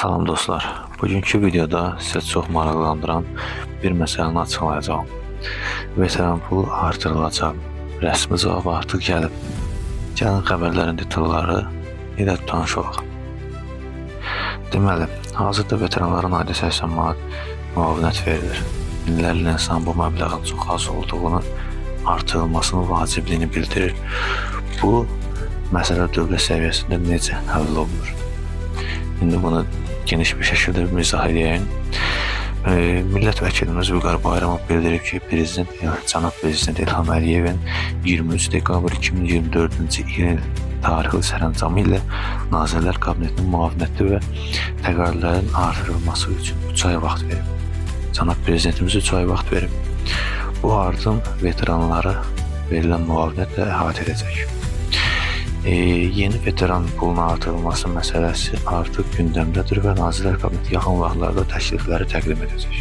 Salam dostlar. Bugünkü videoda sizə çox maraqlandıran bir məsələni açıqlayacağam. Veteran pul artırılacaq. Rəsmi cavab artıq gəlib. Gəlin xəbərlərin detalları ilə tanış olaq. Deməli, hazırda veteranların ayda 80 manat müavinət verilir. Minlərlə insan bu məbləğin çox az olduğunu, artırılmasının vacibliyini bildirir. Bu məsələ dövlət səviyyəsində necə həll olunur? İndi bunu geniş bir şəkildə izah edeyim. Millət vəkilimiz Vüqar Bayramov bildirib ki, Cənab Prezident İlham Əliyevin 23 dekabr 2024-cü il tarixli sərəncamı ilə Nazirlər Kabinetinin müavinəti və təqaüdlərin artırılması üçün 3 ay vaxt verib. Cənab Prezidentimiz 3 ay vaxt verib. Bu artım veteranlara verilən müavinətlə əhatə edəcək. Yeni veteran pulunun artırılması məsələsi artıq gündəmdədir və Nazirlər Kabineti yaxın vaxtlarda təklifləri təqdim edəcək.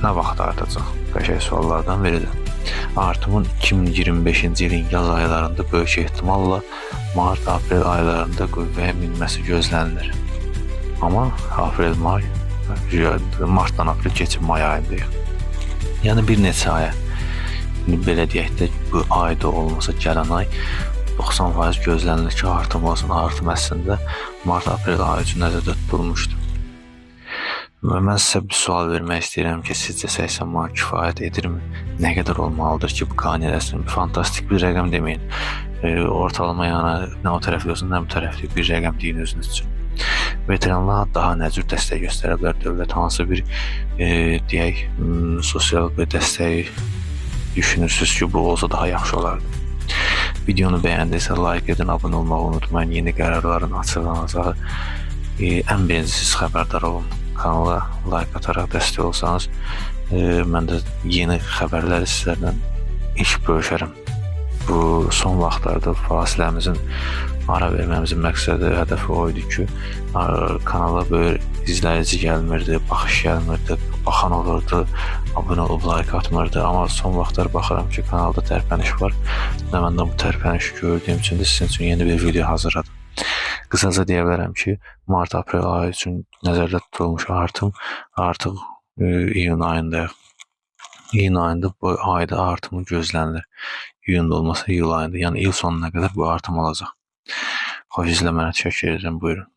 Nə vaxt artacaq? Qəşəng suallardan biridir. Artımın 2025-ci ilin yaz aylarında böyük ehtimalla mart-aprel aylarında qüvvəyə minməsi gözlənilir. Amma martdan aprel keçib may ayındayıq. Yəni bir neçə aya. Belə deyək də, bu ayda olmasa gələn ay 90% gözlənilir ki, artım olsun. Artım əslində mart-aprel ayı üçün nəzərdə tutulmuşdur. Mən sizə bir sual vermək istəyirəm ki, sizcə 80 manat kifayət edirmi? Nə qədər olmalıdır ki, bu qane eləsin? Fantastik bir rəqəm deməyin. Ortalama yəni nə o tərəfli olsun, nə bu tərəfli bir rəqəm deyin özünüz üçün. Veteranlara daha nə cür dəstək göstərə bilər dövlət? Hansı bir deyək, sosial bir dəstəyi düşünürsünüz ki, bu olsa daha yaxşı olardı. Videonu bəyəndiysə like edin, abunə olmağı unutmayın. Yeni qərarların açıqlanacağı ən birincisi siz xəbərdar olun. Kanala like ataraq dəstək olsanız, mən də yeni xəbərləri sizlərlə ilk bölüşərəm. Bu son vaxtlarda fasiləmizin ara verməmizin məqsədi, hədəfi o idi ki, kanala böyük izləyici gəlmirdi, baxış gəlmirdi, baxan olurdu, abunə olub like atmırdı. Amma son vaxtlar baxıram ki, kanalda tərpəniş var və mən də bu tərpənişi gördüyüm üçün də sizin üçün yeni bir video hazırladım. Qısaca deyə bilərəm ki, mart-aprel ayı üçün nəzərdə tutulmuş artım artıq iyun ayındayıq. İyun ayında bu ayda artımı gözlənilir. İyunda olmasa iyul ayında, yəni il sonuna qədər bu artım olacaq. Xoş izləməni təşəkkür edirəm, buyurun.